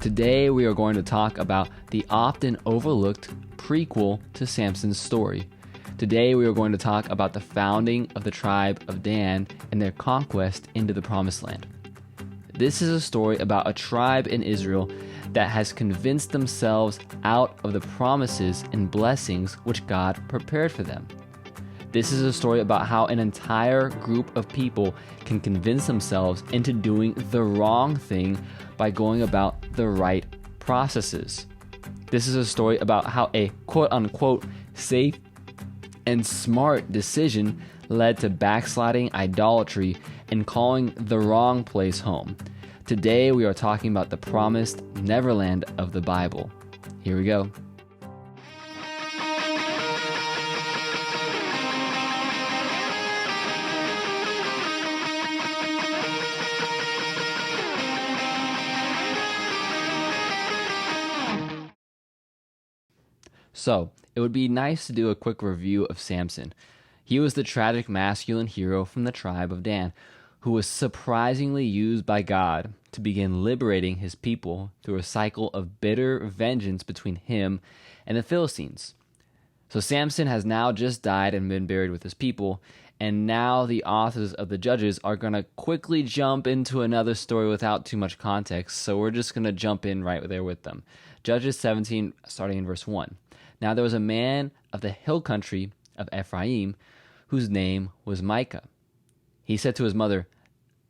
Today we are going to talk about the often overlooked prequel to Samson's story. Today we are going to talk about the founding of the tribe of Dan and their conquest into the Promised Land. This is a story about a tribe in Israel that has convinced themselves out of the promises and blessings which God prepared for them. This is a story about how an entire group of people can convince themselves into doing the wrong thing by going about the right processes. This is a story about how a quote-unquote safe and smart decision led to backsliding, idolatry, and calling the wrong place home. Today we are talking about the promised Neverland of the Bible. Here we go. So, it would be nice to do a quick review of Samson. He was the tragic masculine hero from the tribe of Dan, who was surprisingly used by God to begin liberating his people through a cycle of bitter vengeance between him and the Philistines. So Samson has now just died and been buried with his people, and now the authors of the Judges are going to quickly jump into another story without too much context, so we're just going to jump in right there with them. Judges 17, starting in verse 1. Now there was a man of the hill country of Ephraim whose name was Micah. He said to his mother,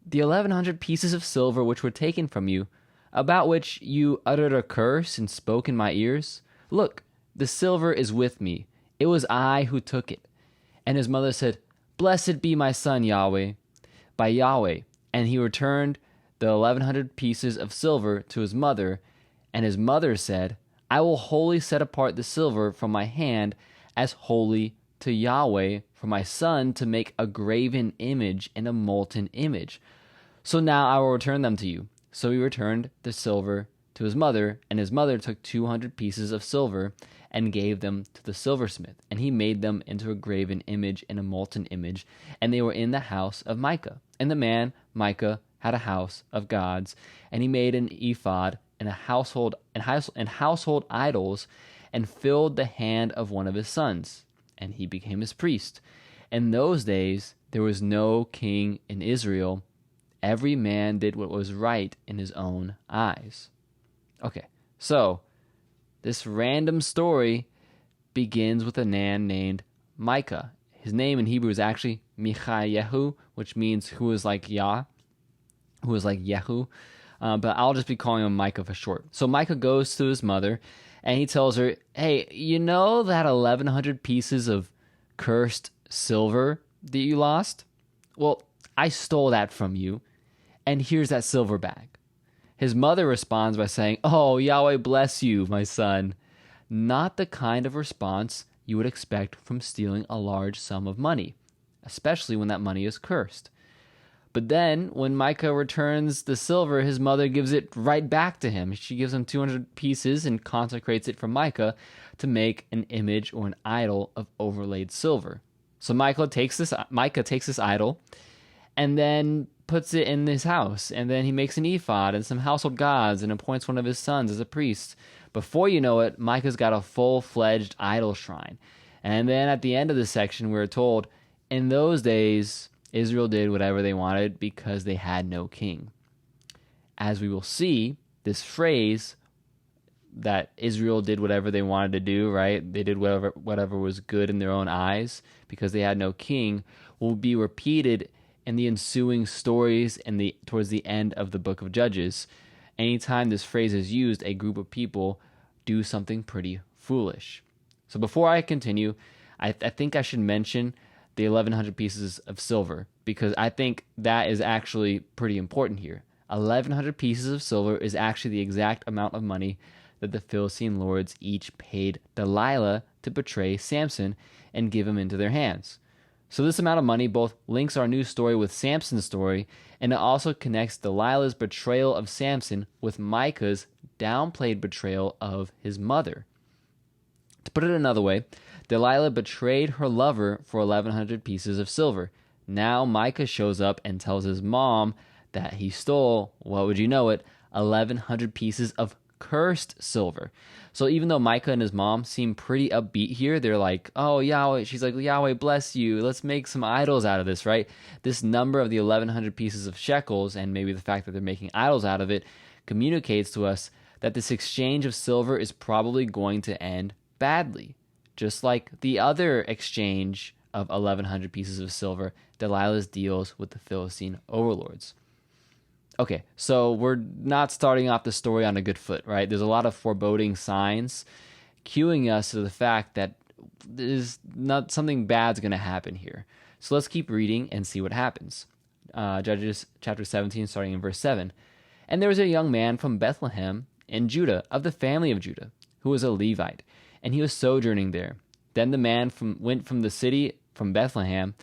"The 1,100 pieces of silver which were taken from you, about which you uttered a curse and spoke in my ears, look, the silver is with me. It was I who took it." And his mother said, "Blessed be my son Yahweh, by Yahweh." And he returned the 1,100 pieces of silver to his mother, and his mother said, "I will wholly set apart the silver from my hand as holy to Yahweh for my son to make a graven image and a molten image. So now I will return them to you." So he returned the silver to his mother, and his mother took 200 pieces of silver and gave them to the silversmith, and he made them into a graven image and a molten image, and they were in the house of Micah. And the man, Micah, had a house of gods, and he made an ephod and household idols, and filled the hand of one of his sons, and he became his priest. In those days there was no king in Israel. Every man did what was right in his own eyes. Okay, so this random story begins with a man named Micah. His name in Hebrew is actually Michayehu, which means who is like Yah, who is like Yehu. But I'll just be calling him Micah for short. So Micah goes to his mother, and he tells her, "Hey, you know that 1,100 pieces of cursed silver that you lost? Well, I stole that from you, and here's that silver bag." His mother responds by saying, "Oh, Yahweh bless you, my son." Not the kind of response you would expect from stealing a large sum of money, especially when that money is cursed. But then, when Micah returns the silver, his mother gives it right back to him. She gives him 200 pieces and consecrates it for Micah to make an image or an idol of overlaid silver. So Micah takes this idol and then puts it in his house. And then he makes an ephod and some household gods and appoints one of his sons as a priest. Before you know it, Micah's got a full-fledged idol shrine. And then at the end of the section, we're told, in those days, Israel did whatever they wanted because they had no king. As we will see, this phrase that Israel did whatever they wanted to do, right? They did whatever was good in their own eyes because they had no king, will be repeated in the ensuing stories and towards the end of the book of Judges. Anytime this phrase is used, a group of people do something pretty foolish. So before I continue, I think I should mention the 1,100 pieces of silver, because I think that is actually pretty important here. 1,100 pieces of silver is actually the exact amount of money that the Philistine lords each paid Delilah to betray Samson and give him into their hands. So this amount of money both links our new story with Samson's story, and it also connects Delilah's betrayal of Samson with Micah's downplayed betrayal of his mother. To put it another way, Delilah betrayed her lover for 1,100 pieces of silver. Now Micah shows up and tells his mom that he stole, what would you know it, 1,100 pieces of cursed silver. So even though Micah and his mom seem pretty upbeat here, they're like, oh, Yahweh, she's like, Yahweh bless you. Let's make some idols out of this, right? This number of the 1,100 pieces of shekels, and maybe the fact that they're making idols out of it, communicates to us that this exchange of silver is probably going to end badly. Just like the other exchange of 1,100 pieces of silver Delilah's deals with the Philistine overlords. Okay, so we're not starting off the story on a good foot, right? There's a lot of foreboding signs cueing us to the fact that there's not something bad's going to happen here. So let's keep reading and see what happens. Judges chapter 17, starting in verse 7. And there was a young man from Bethlehem in Judah, of the family of Judah, who was a Levite, and he was sojourning there. Then the man went from the city from Bethlehem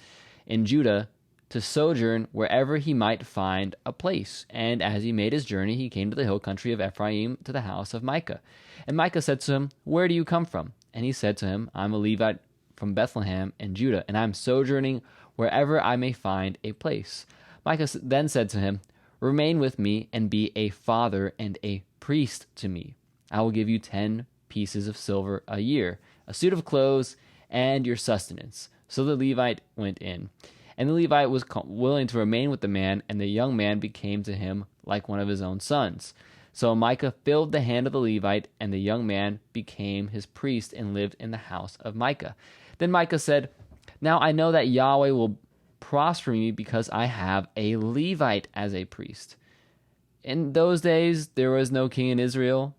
in Judah to sojourn wherever he might find a place. And as he made his journey, he came to the hill country of Ephraim, to the house of Micah. And Micah said to him, Where do you come from? And he said to him, I'm a Levite from Bethlehem in Judah, and I'm sojourning wherever I may find a place. Micah then said to him, Remain with me and be a father and a priest to me. I will give you 10 pieces of silver a year, a suit of clothes, and your sustenance. So the Levite went in. And the Levite was willing to remain with the man, and the young man became to him like one of his own sons. So Micah filled the hand of the Levite, and the young man became his priest and lived in the house of Micah. Then Micah said, Now I know that Yahweh will prosper me because I have a Levite as a priest. In those days there was no king in Israel,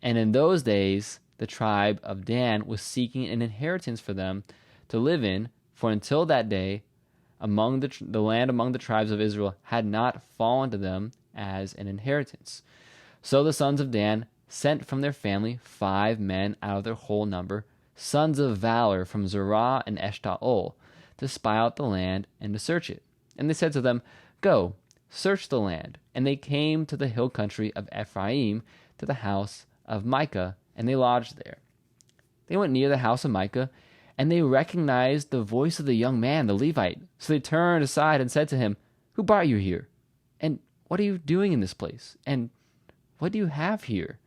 and in those days the tribe of Dan was seeking an inheritance for them to live in, for until that day among the land among the tribes of Israel had not fallen to them as an inheritance. So the sons of Dan sent from their family 5 men out of their whole number, sons of valor from Zerah and Eshtaol, to spy out the land and to search it. And they said to them, Go, search the land. And they came to the hill country of Ephraim, to the house of Micah, and they lodged there. They went near the house of Micah, and they recognized the voice of the young man, the Levite. So they turned aside and said to him, Who brought you here? And what are you doing in this place? And what do you have here?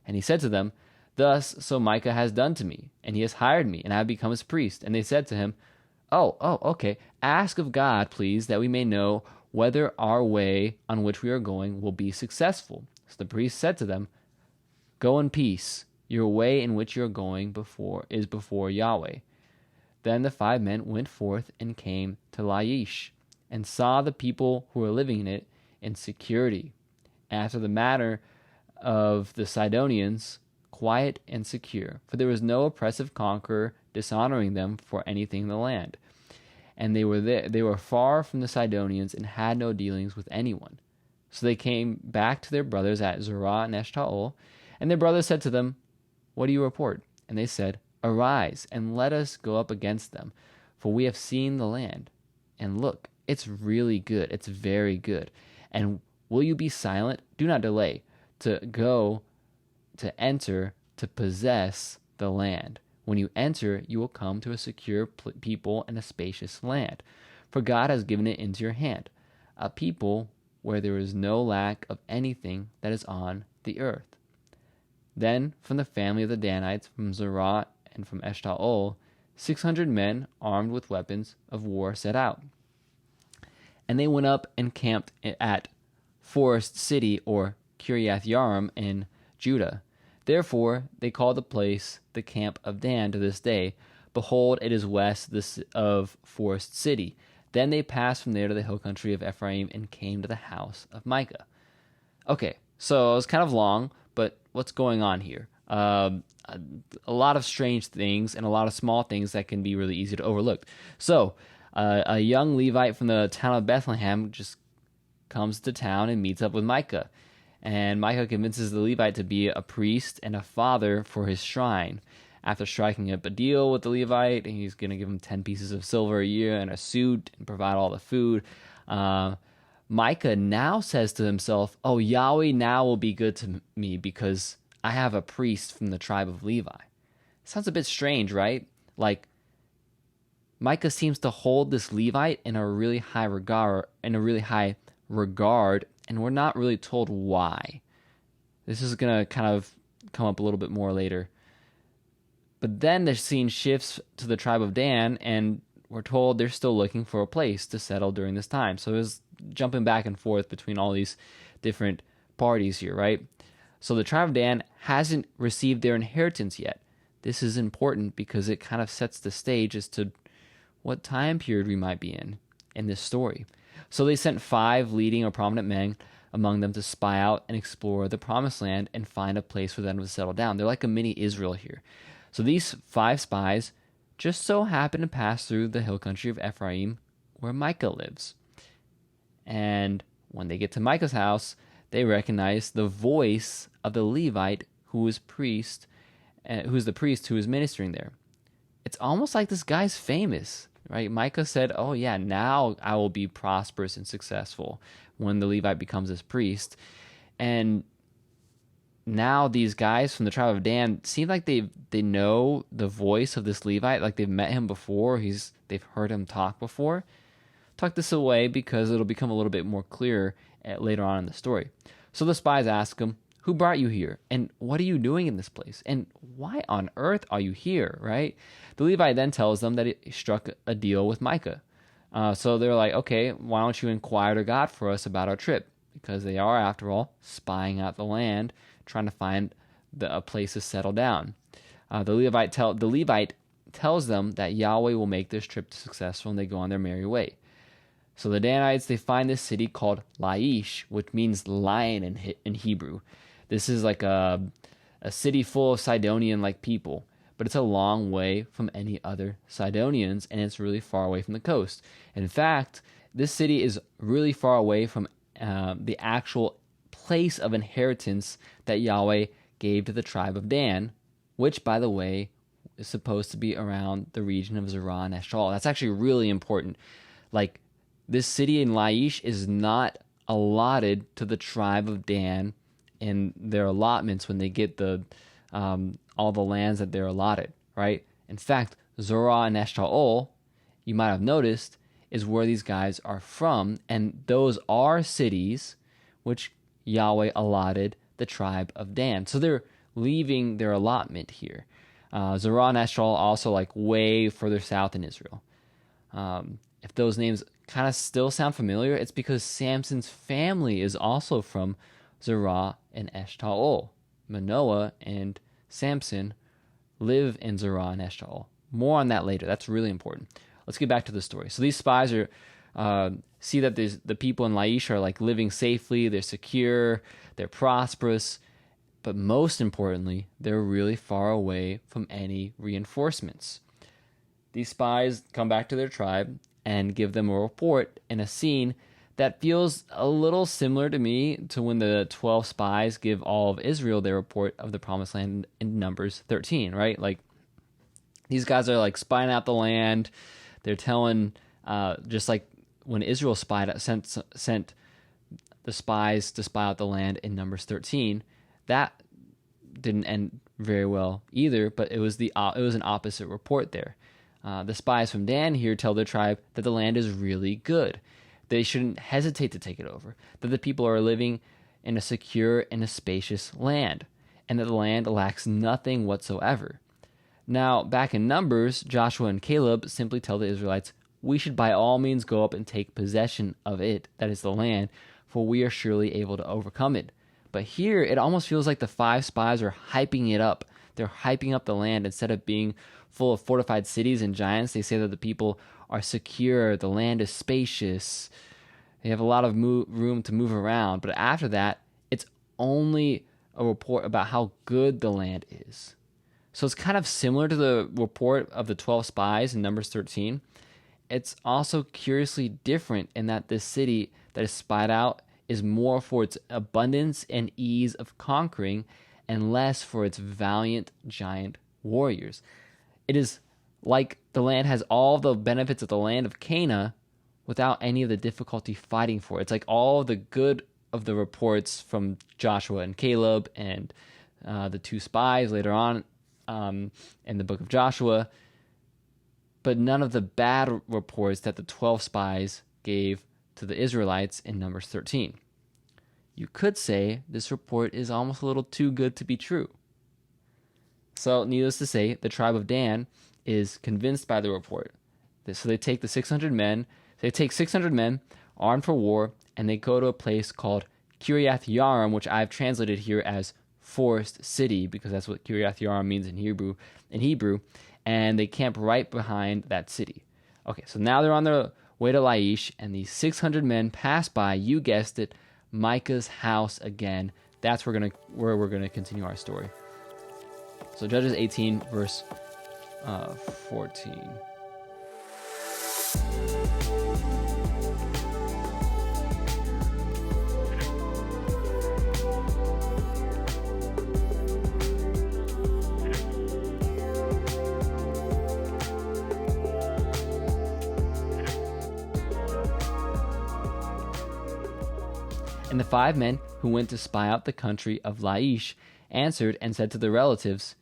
And he said to them, Thus so Micah has done to me, and he has hired me, and I have become his priest. And they said to him, Okay. Ask of God, please, that we may know whether our way on which we are going will be successful. So the priest said to them, Go in peace. Your way in which you are going is before Yahweh. Then the 5 men went forth and came to Laish, and saw the people who were living in it in security, after the manner of the Sidonians, quiet and secure, for there was no oppressive conqueror dishonoring them for anything in the land. And they were far from the Sidonians, and had no dealings with anyone. So they came back to their brothers at Zerah and Eshtaol, and their brothers said to them, What do you report? And they said, Arise, and let us go up against them, for we have seen the land. And look, it's really good. It's very good. And will you be silent? Do not delay to go, to enter, to possess the land. When you enter, you will come to a secure people and a spacious land, for God has given it into your hand, a people where there is no lack of anything that is on the earth. Then from the family of the Danites, from Zerah and from Eshtaol, 600 men armed with weapons of war set out. And they went up and camped at Forest City, or Kiriath Yarim, in Judah. Therefore they call the place the camp of Dan to this day. Behold, it is west of Forest City. Then they passed from there to the hill country of Ephraim and came to the house of Micah. Okay, so it was kind of long, but what's going on here? A lot of strange things and a lot of small things that can be really easy to overlook. So a young Levite from the town of Bethlehem just comes to town and meets up with Micah. And Micah convinces the Levite to be a priest and a father for his shrine. After striking up a deal with the Levite, he's going to give him 10 pieces of silver a year and a suit and provide all the food. Micah now says to himself, oh, Yahweh now will be good to me because I have a priest from the tribe of Levi. Sounds a bit strange, right? Like, Micah seems to hold this Levite in a really high regard, and we're not really told why. This is going to kind of come up a little bit more later. But then the scene shifts to the tribe of Dan, and we're told they're still looking for a place to settle during this time. So it was jumping back and forth between all these different parties here, right? So the tribe of Dan hasn't received their inheritance yet. This is important because it kind of sets the stage as to what time period we might be in this story. So they sent 5 leading or prominent men among them to spy out and explore the promised land and find a place for them to settle down. They're like a mini Israel here. So these 5 spies just so happen to pass through the hill country of Ephraim where Micah lives. And when they get to Micah's house, they recognize the voice of the Levite who's the priest who is ministering there. It's almost like this guy's famous, right? Micah said, oh yeah, now I will be prosperous and successful when the Levite becomes this priest. And now these guys from the tribe of Dan seem like they know the voice of this Levite, like they've met him before, they've heard him talk before. Tuck this away because it'll become a little bit more clear later on in the story. So the spies ask him, who brought you here? And what are you doing in this place? And why on earth are you here, right? The Levite then tells them that he struck a deal with Micah. So they're like, okay, why don't you inquire to God for us about our trip? Because they are, after all, spying out the land, trying to find a place to settle down. The Levite tells them that Yahweh will make this trip successful, and they go on their merry way. So the Danites, they find this city called Laish, which means lion in Hebrew. This is like a city full of Sidonian-like people, but it's a long way from any other Sidonians, and it's really far away from the coast. In fact, this city is really far away from the actual place of inheritance that Yahweh gave to the tribe of Dan, which, by the way, is supposed to be around the region of Zerah and Eshtaol. That's actually really important. Like, this city in Laish is not allotted to the tribe of Dan in their allotments when they get all the lands that they're allotted, right? In fact, Zerah and Eshtaol, you might have noticed, is where these guys are from, and those are cities which Yahweh allotted the tribe of Dan. So they're leaving their allotment here. Zerah and Eshtaol also like way further south in Israel. If those names kind of still sound familiar, it's because Samson's family is also from Zerah and Eshtaol. Manoah and Samson live in Zerah and Eshtaol. More on that later. That's really important. Let's get back to the story. So these spies see that the people in Laish are like living safely, they're secure, they're prosperous, but most importantly, they're really far away from any reinforcements. These spies come back to their tribe and give them a report in a scene that feels a little similar to me to when the 12 spies give all of Israel their report of the promised land in Numbers 13, right? Like, these guys are like spying out the land. They're telling, just like when Israel sent the spies to spy out the land in Numbers 13, that didn't end very well either, but it was an opposite report there. The spies from Dan here tell their tribe that the land is really good. They shouldn't hesitate to take it over, that the people are living in a secure and a spacious land, and that the land lacks nothing whatsoever. Now, back in Numbers, Joshua and Caleb simply tell the Israelites, we should by all means go up and take possession of it, that is the land, for we are surely able to overcome it. But here, it almost feels like the 5 spies are hyping it up. They're hyping up the land instead of being full of fortified cities and giants. They say that the people are secure, the land is spacious, they have a lot of room to move around. But after that, it's only a report about how good the land is. So it's kind of similar to the report of the 12 spies in Numbers 13. It's also curiously different in that this city that is spied out is more for its abundance and ease of conquering and less for its valiant giant warriors. It is like the land has all the benefits of the land of Canaan without any of the difficulty fighting for it. It's like all the good of the reports from Joshua and Caleb and the 2 spies later on in the book of Joshua, but none of the bad reports that the 12 spies gave to the Israelites in Numbers 13. You could say this report is almost a little too good to be true. So, needless to say, the tribe of Dan is convinced by the report. So they take 600 men armed for war, and they go to a place called Kiriath Yarim, which I've translated here as forest city, because that's what Kiriath Yarim means in Hebrew, and they camp right behind that city. Okay, so now they're on their way to Laish, and these 600 men pass by, you guessed it, Micah's house again. That's where we're gonna continue our story. So Judges 18, verse 14. And the 5 men who went to spy out the country of Laish answered and said to their relatives,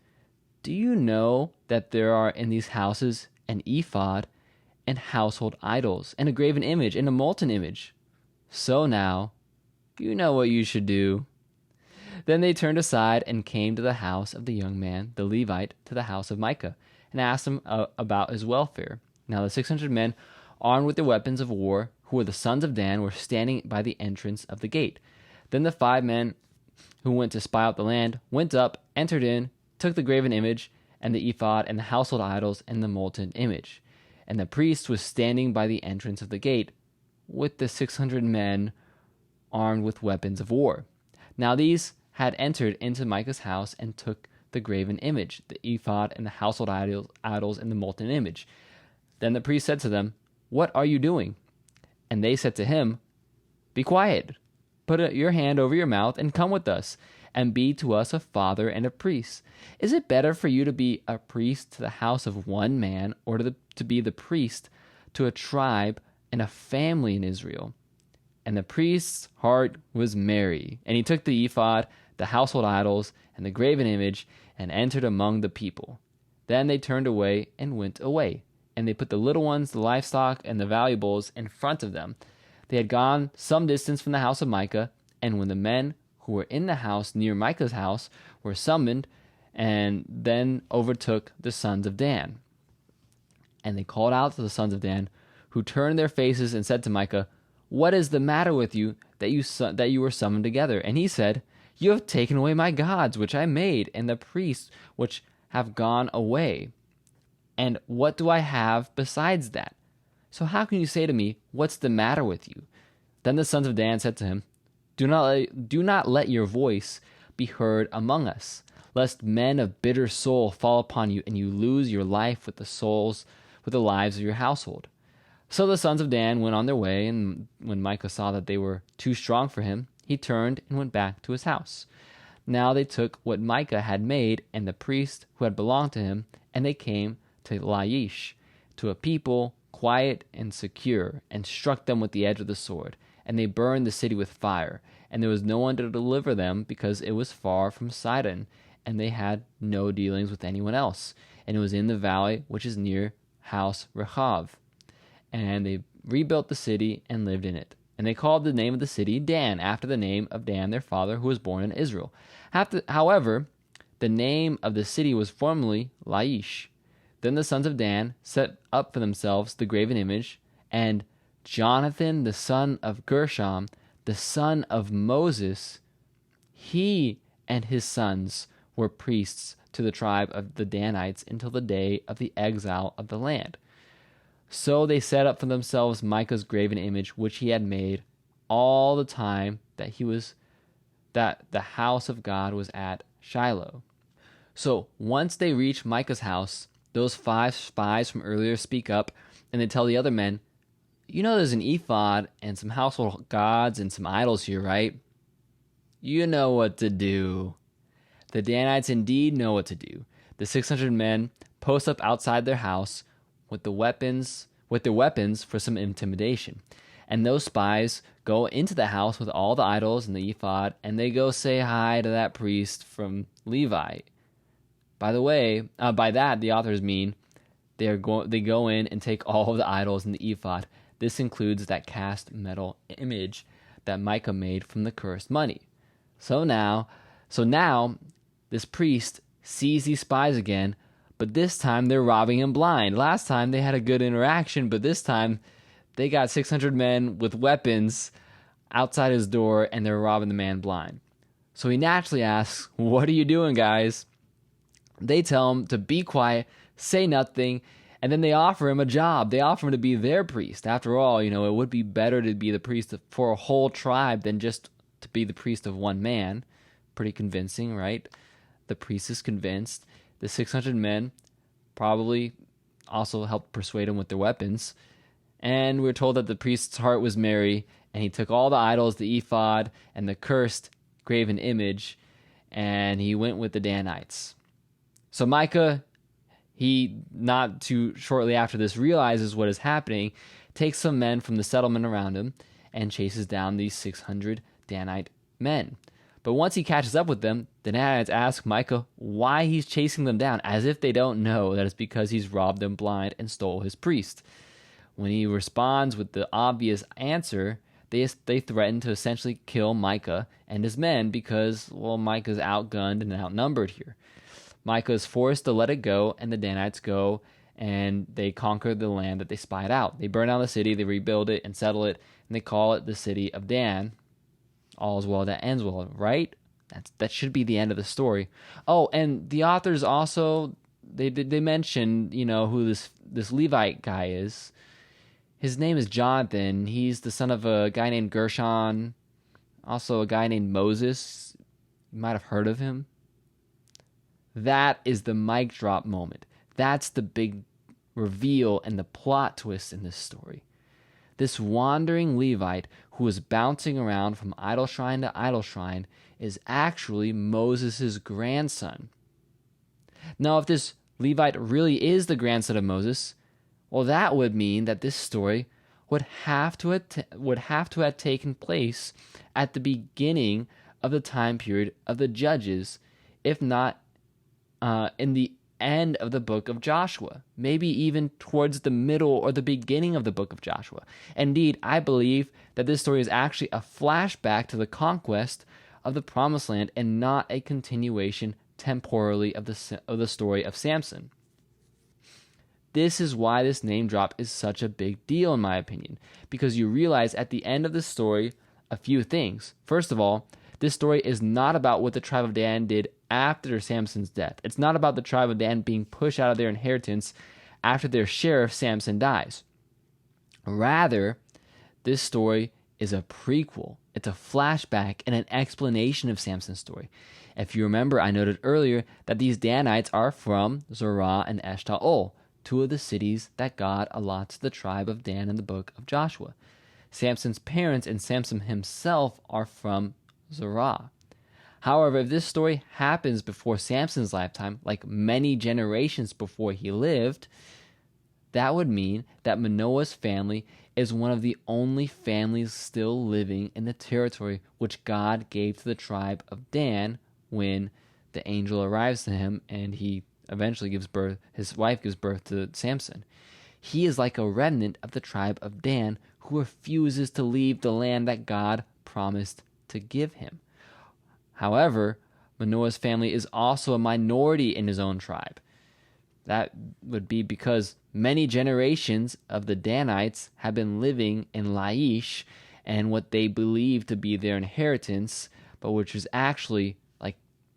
"Do you know that there are in these houses an ephod and household idols and a graven image and a molten image? So now, you know what you should do." Then they turned aside and came to the house of the young man, the Levite, to the house of Micah, and asked him about his welfare. Now the 600 men, armed with their weapons of war, who were the sons of Dan, were standing by the entrance of the gate. Then the 5 men who went to spy out the land went up, entered in, took the graven image, and the ephod, and the household idols, and the molten image. And the priest was standing by the entrance of the gate, with the 600 men armed with weapons of war. Now these had entered into Micah's house, and took the graven image, the ephod, and the household idols, and the molten image. Then the priest said to them, "What are you doing?" And they said to him, "Be quiet, put your hand over your mouth, and come with us, and be to us a father and a priest. Is it better for you to be a priest to the house of one man, or to be the priest to a tribe and a family in Israel?" And the priest's heart was merry, and he took the ephod, the household idols, and the graven image, and entered among the people. Then they turned away and went away, and they put the little ones, the livestock, and the valuables in front of them. They had gone some distance from the house of Micah, and when the men who were in the house near Micah's house were summoned, and then overtook the sons of Dan. And they called out to the sons of Dan, who turned their faces and said to Micah, "What is the matter with you that you were summoned together?" And he said, "You have taken away my gods, which I made, and the priests which have gone away. And what do I have besides that? So how can you say to me, 'What's the matter with you?'" Then the sons of Dan said to him, Do not let your voice be heard among us, lest men of bitter soul fall upon you, and you lose your life with the lives of your household." So the sons of Dan went on their way, and when Micah saw that they were too strong for him, he turned and went back to his house. Now they took what Micah had made, and the priest who had belonged to him, and they came to Laish, to a people quiet and secure, and struck them with the edge of the sword. And they burned the city with fire, and there was no one to deliver them, because it was far from Sidon, and they had no dealings with anyone else. And it was in the valley which is near House Rechav. And they rebuilt the city and lived in it. And they called the name of the city Dan, after the name of Dan their father, who was born in Israel. However, the name of the city was formerly Laish. Then the sons of Dan set up for themselves the graven image, and Jonathan, the son of Gershom, the son of Moses, he and his sons were priests to the tribe of the Danites until the day of the exile of the land. So they set up for themselves Micah's graven image, which he had made all the time that the house of God was at Shiloh. So once they reach Micah's house, those 5 spies from earlier speak up, and they tell the other men, "You know there's an ephod and some household gods and some idols here, right? You know what to do." The Danites indeed know what to do. The 600 men post up outside their house with their weapons for some intimidation. And those spies go into the house with all the idols and the ephod, and they go say hi to that priest from Levi. By the way, by that the authors mean they go in and take all of the idols and the ephod. This includes that cast metal image that Micah made from the cursed money. So now, this priest sees these spies again, but this time they're robbing him blind. Last time they had a good interaction, but this time they got 600 men with weapons outside his door and they're robbing the man blind. So he naturally asks, "What are you doing, guys?" They tell him to be quiet, say nothing, and then they offer him a job. They offer him to be their priest. After all, it would be better to be the priest for a whole tribe than just to be the priest of one man. Pretty convincing, right? The priest is convinced. The 600 men probably also helped persuade him with their weapons. And we're told that the priest's heart was merry, and he took all the idols, the ephod, and the cursed graven image, and he went with the Danites. So Micah, he not too shortly after this realizes what is happening, takes some men from the settlement around him, and chases down these 600 Danite men. But once he catches up with them, the Danites ask Micah why he's chasing them down, as if they don't know that it's because he's robbed them blind and stole his priest. When he responds with the obvious answer, they threaten to essentially kill Micah and his men because, Micah's outgunned and outnumbered here. Micah is forced to let it go, and the Danites go, and they conquer the land that they spied out. They burn down the city, they rebuild it and settle it, and they call it the city of Dan. All is well that ends well, right? That should be the end of the story. Oh, and the authors also, they mention, who this Levite guy is. His name is Jonathan. He's the son of a guy named Gershon, also a guy named Moses. You might have heard of him. That is the mic drop moment. That's the big reveal and the plot twist in this story. This wandering Levite who is bouncing around from idol shrine to idol shrine is actually Moses' grandson. Now, if this Levite really is the grandson of Moses, that would mean that this story would have to have taken place at the beginning of the time period of the Judges, if not in the end of the book of Joshua, maybe even towards the middle or the beginning of the book of Joshua. Indeed, I believe that this story is actually a flashback to the conquest of the Promised Land and not a continuation temporally of the story of Samson. This is why this name drop is such a big deal, in my opinion, because you realize at the end of the story a few things. First of all, this story is not about what the tribe of Dan did after Samson's death. It's not about the tribe of Dan being pushed out of their inheritance after their sheriff Samson dies. Rather, this story is a prequel. It's a flashback and an explanation of Samson's story. If you remember, I noted earlier that these Danites are from Zorah and Eshtaol, two of the cities that God allots to the tribe of Dan in the book of Joshua. Samson's parents and Samson himself are from Zorah. However, if this story happens before Samson's lifetime, like many generations before he lived, that would mean that Manoah's family is one of the only families still living in the territory which God gave to the tribe of Dan when the angel arrives to him and he eventually his wife gives birth to Samson. He is like a remnant of the tribe of Dan who refuses to leave the land that God promised to give him. However, Manoah's family is also a minority in his own tribe. That would be because many generations of the Danites have been living in Laish and what they believe to be their inheritance, but which is actually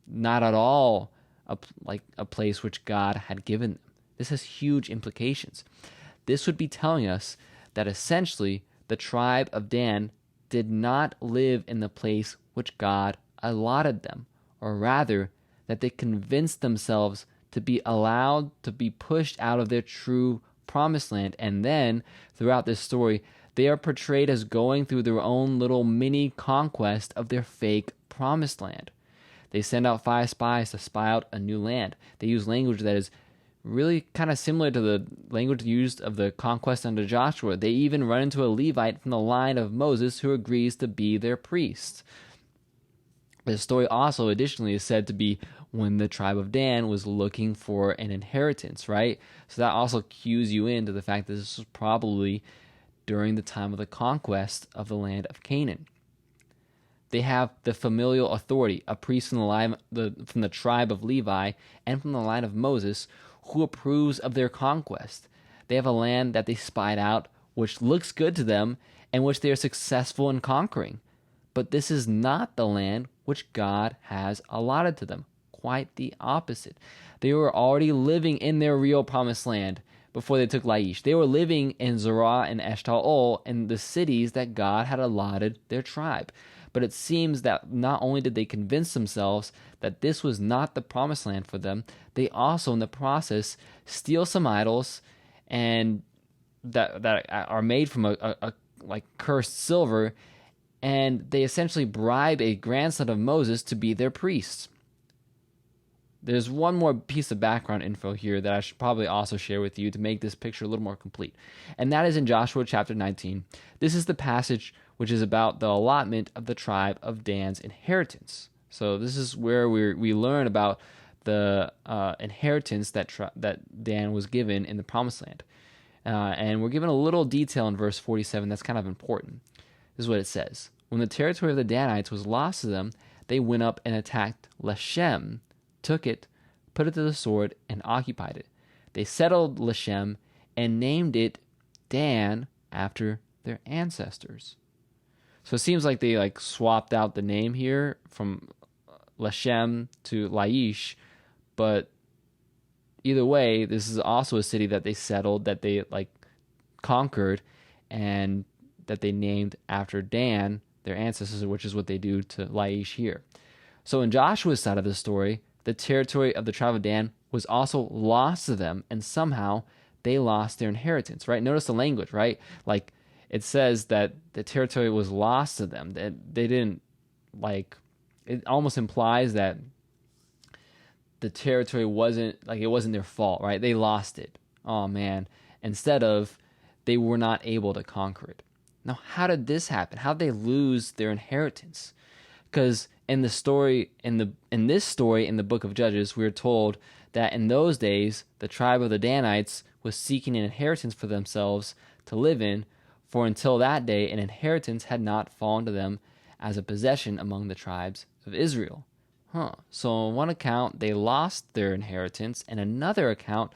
not at all a place which God had given them. This has huge implications. This would be telling us that essentially the tribe of Dan did not live in the place which God allotted them, or rather that they convinced themselves to be allowed to be pushed out of their true promised land. And then throughout this story, they are portrayed as going through their own little mini conquest of their fake promised land. They send out 5 spies to spy out a new land. They use language that is really kind of similar to the language used of the conquest under Joshua. They even run into a Levite from the line of Moses who agrees to be their priest. The story also additionally is said to be when the tribe of Dan was looking for an inheritance, right? So that also cues you into the fact that this was probably during the time of the conquest of the land of Canaan. They have the familial authority, a priest from from the tribe of Levi and from the line of Moses, who approves of their conquest. They have a land that they spied out, which looks good to them, and which they are successful in conquering. But this is not the land which God has allotted to them. Quite the opposite. They were already living in their real promised land before they took Laish. They were living in Zorah and Eshtaol, in the cities that God had allotted their tribe. But it seems that not only did they convince themselves that this was not the promised land for them, they also in the process steal some idols and that are made from a like cursed silver, and they essentially bribe a grandson of Moses to be their priest. There's one more piece of background info here that I should probably also share with you to make this picture a little more complete. And that is in Joshua chapter 19. This is the passage which is about the allotment of the tribe of Dan's inheritance. So this is where we learn about the inheritance that Dan was given in the promised land. And we're given a little detail in verse 47 that's kind of important. This is what it says. When the territory of the Danites was lost to them, they went up and attacked Leshem, took it, put it to the sword, and occupied it. They settled Leshem and named it Dan after their ancestors. So it seems like they swapped out the name here from Leshem to Laish, but either way, this is also a city that they settled, that they conquered, and that they named after Dan, their ancestors, which is what they do to Laish here. So in Joshua's side of the story, the territory of the tribe of Dan was also lost to them, and somehow they lost their inheritance, right? Notice the language, right? Like it says that the territory was lost to them. That they didn't it almost implies that the territory wasn't their fault, right? They lost it. Oh man. Instead of they were not able to conquer it. Now, how did this happen? How did they lose their inheritance? Because in this story in the book of Judges, we are told that in those days the tribe of the Danites was seeking an inheritance for themselves to live in, for until that day an inheritance had not fallen to them as a possession among the tribes of Israel. So on one account they lost their inheritance, and another account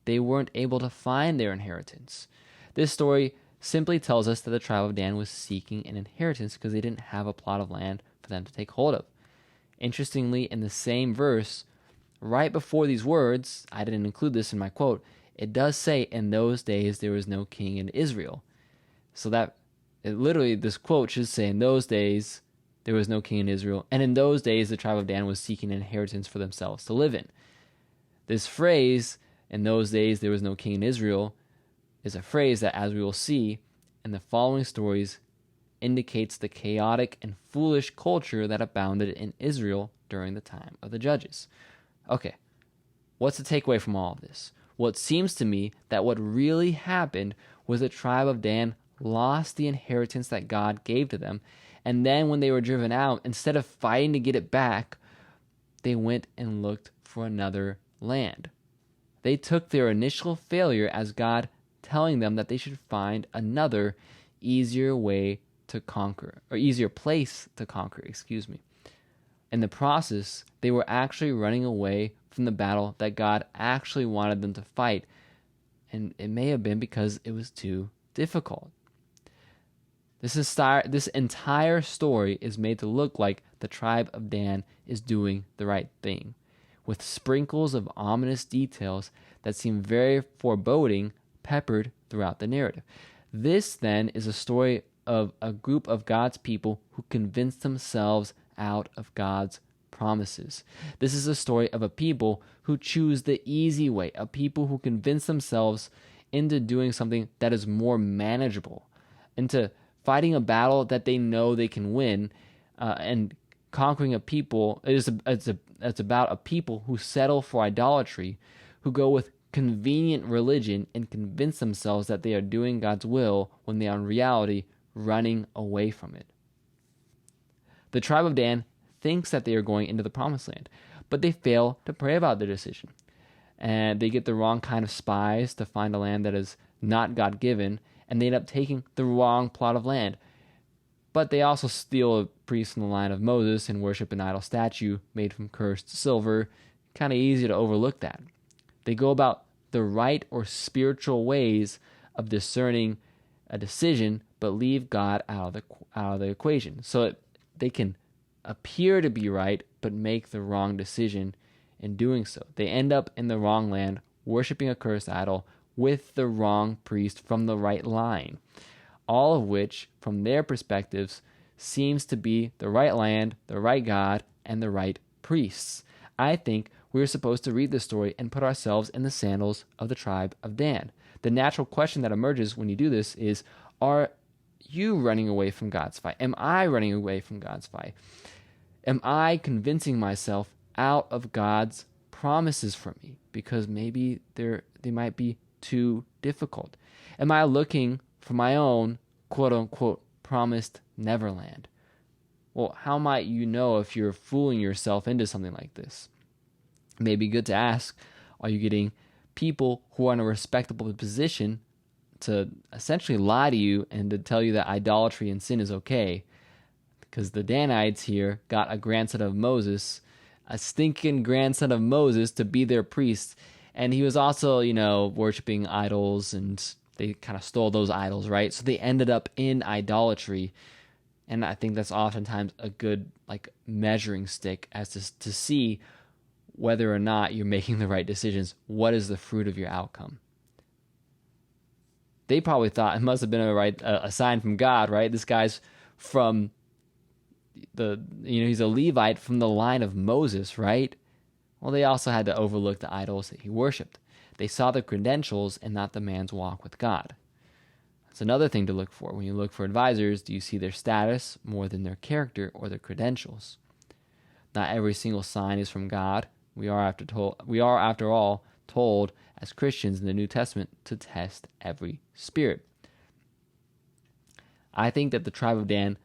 they weren't able to find their inheritance. This story simply tells us that the tribe of Dan was seeking an inheritance because they didn't have a plot of land for them to take hold of. Interestingly, in the same verse, right before these words, I didn't include this in my quote, it does say, in those days there was no king in Israel. So that, this quote should say, in those days there was no king in Israel, and in those days the tribe of Dan was seeking an inheritance for themselves to live in. This phrase, in those days there was no king in Israel, is a phrase that, as we will see in the following stories, indicates the chaotic and foolish culture that abounded in Israel during the time of the Judges. Okay, what's the takeaway from all of this? Well, it seems to me that what really happened was the tribe of Dan lost the inheritance that God gave to them, and then when they were driven out, instead of fighting to get it back, they went and looked for another land. They took their initial failure as God telling them that they should find another easier way to conquer, or easier place to conquer, In the process, they were actually running away from the battle that God actually wanted them to fight, and it may have been because it was too difficult. This entire story is made to look like the tribe of Dan is doing the right thing, with sprinkles of ominous details that seem very foreboding peppered throughout the narrative. This, then, is a story of a group of God's people who convinced themselves out of God's promises. This is a story of a people who choose the easy way, a people who convince themselves into doing something that is more manageable, into fighting a battle that they know they can win, and conquering a people. It's about a people who settle for idolatry, who go with convenient religion and convince themselves that they are doing God's will when they are in reality running away from it. The tribe of Dan thinks that they are going into the promised land, but they fail to pray about their decision. And they get the wrong kind of spies to find a land that is not God-given, and they end up taking the wrong plot of land. But they also steal a priest from the line of Moses and worship an idol statue made from cursed silver. Kind of easy to overlook that. They go about the right or spiritual ways of discerning a decision, but leave God out of the equation. So they can appear to be right, but make the wrong decision in doing so. They end up in the wrong land, worshiping a cursed idol with the wrong priest from the right line. All of which, from their perspectives, seems to be the right land, the right God, and the right priests. I think we're supposed to read this story and put ourselves in the sandals of the tribe of Dan. The natural question that emerges when you do this is, are you running away from God's fight? Am I running away from God's fight? Am I convincing myself out of God's promises for me because maybe they might be too difficult? Am I looking for my own quote-unquote promised Neverland? Well, how might you know if you're fooling yourself into something like this? It may be good to ask, are you getting people who are in a respectable position to essentially lie to you and to tell you that idolatry and sin is okay? Because the Danites here got a grandson of Moses, a stinking grandson of Moses, to be their priest. And he was also, worshiping idols, and they kind of stole those idols, right? So they ended up in idolatry. And I think that's oftentimes a good measuring stick as to see whether or not you're making the right decisions. What is the fruit of your outcome? They probably thought it must have been a sign from God, right? This guy's from he's a Levite from the line of Moses, right? Well, they also had to overlook the idols that he worshipped. They saw the credentials and not the man's walk with God. That's another thing to look for. When you look for advisors, do you see their status more than their character or their credentials? Not every single sign is from God. We are, after all, told as Christians in the New Testament to test every spirit. I think that the tribe of Dan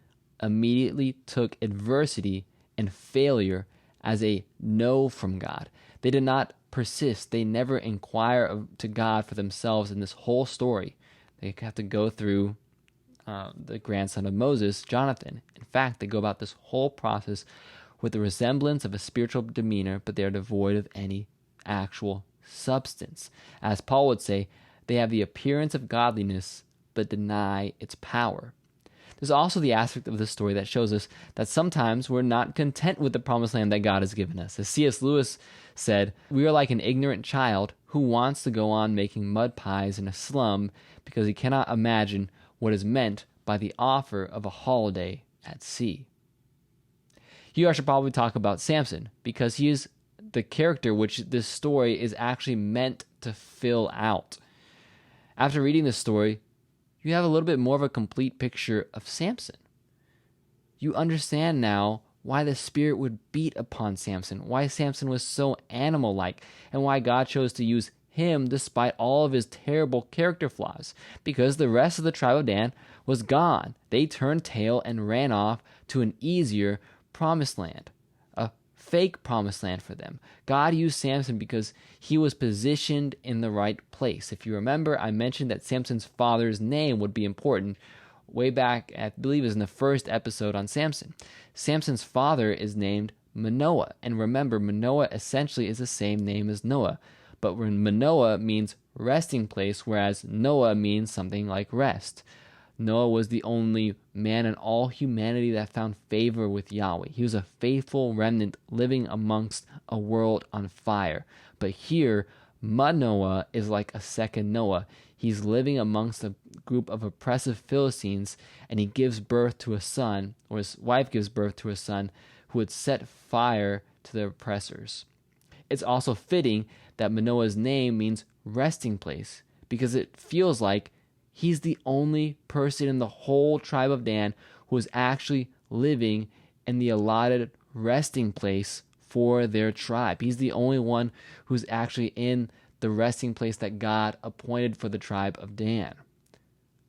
immediately took adversity and failure as a no from God. They did not persist. They never inquire to God for themselves in this whole story. They have to go through the grandson of Moses, Jonathan. In fact, they go about this whole process with the resemblance of a spiritual demeanor, but they are devoid of any actual substance. As Paul would say, they have the appearance of godliness, but deny its power. There's also the aspect of this story that shows us that sometimes we're not content with the promised land that God has given us. As C.S. Lewis said, we are like an ignorant child who wants to go on making mud pies in a slum because he cannot imagine what is meant by the offer of a holiday at sea. Here I should probably talk about Samson, because he is the character which this story is actually meant to fill out. After reading this story, you have a little bit more of a complete picture of Samson. You understand now why the Spirit would beat upon Samson, why Samson was so animal-like, and why God chose to use him despite all of his terrible character flaws, because the rest of the tribe of Dan was gone. They turned tail and ran off to an easier promised land, a fake promised land for them. God used Samson because he was positioned in the right place. If you remember, I mentioned that Samson's father's name would be important way back, I believe it was in the first episode on Samson. Samson's father is named Manoah, and remember, Manoah essentially is the same name as Noah, but when Manoah means resting place, whereas Noah means something like rest. Noah was the only man in all humanity that found favor with Yahweh. He was a faithful remnant living amongst a world on fire. But here, Manoah is like a second Noah. He's living amongst a group of oppressive Philistines, and he gives birth to a son, or his wife gives birth to a son, who would set fire to the oppressors. It's also fitting that Manoah's name means resting place, because it feels like he's the only person in the whole tribe of Dan who is actually living in the allotted resting place for their tribe. He's the only one who's actually in the resting place that God appointed for the tribe of Dan.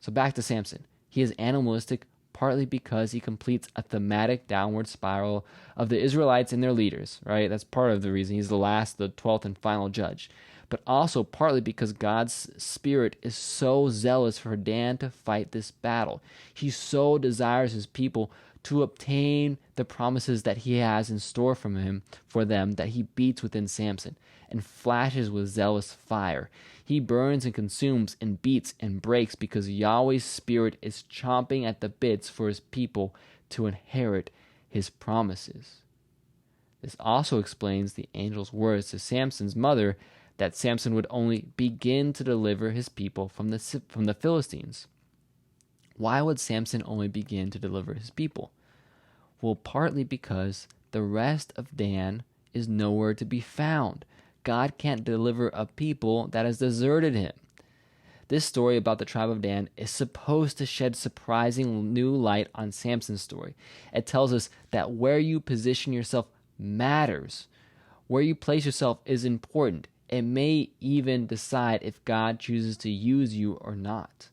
So back to Samson. He is animalistic partly because he completes a thematic downward spiral of the Israelites and their leaders, right? That's part of the reason. He's the last, the 12th and final judge. but also partly because God's Spirit is so zealous for Dan to fight this battle. He so desires his people to obtain the promises that he has in store for them that he beats within Samson and flashes with zealous fire. He burns and consumes and beats and breaks because Yahweh's Spirit is chomping at the bits for his people to inherit his promises. This also explains the angel's words to Samson's mother that Samson would only begin to deliver his people from the Philistines. Why would Samson only begin to deliver his people? Well, partly because the rest of Dan is nowhere to be found. God can't deliver a people that has deserted him. This story about the tribe of Dan is supposed to shed surprising new light on Samson's story. It tells us that where you position yourself matters. Where you place yourself is important. It may even decide if God chooses to use you or not.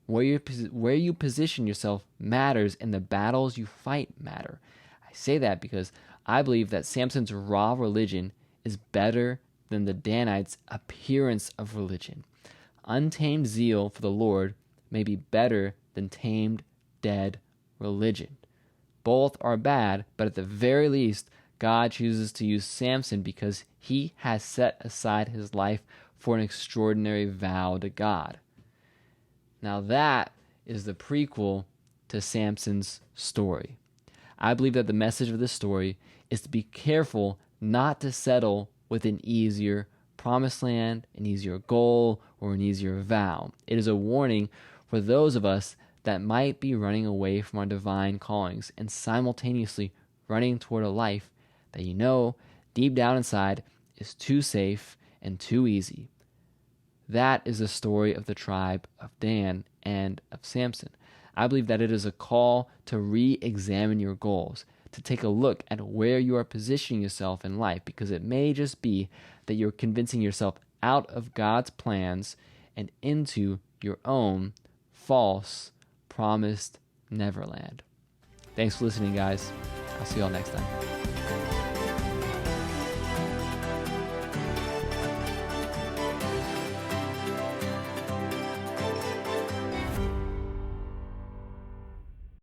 Where you position yourself matters, and the battles you fight matter. I say that because I believe that Samson's raw religion is better than the Danites' appearance of religion. Untamed zeal for the Lord may be better than tamed, dead religion. Both are bad, but at the very least, God chooses to use Samson because he has set aside his life for an extraordinary vow to God. Now that is the prequel to Samson's story. I believe that the message of this story is to be careful not to settle with an easier promised land, an easier goal, or an easier vow. It is a warning for those of us that might be running away from our divine callings and simultaneously running toward a life that you know deep down inside is too safe and too easy. That is the story of the tribe of Dan and of Samson. I believe that it is a call to re-examine your goals, to take a look at where you are positioning yourself in life, because it may just be that you're convincing yourself out of God's plans and into your own false, promised Neverland. Thanks for listening, guys. I'll see y'all next time.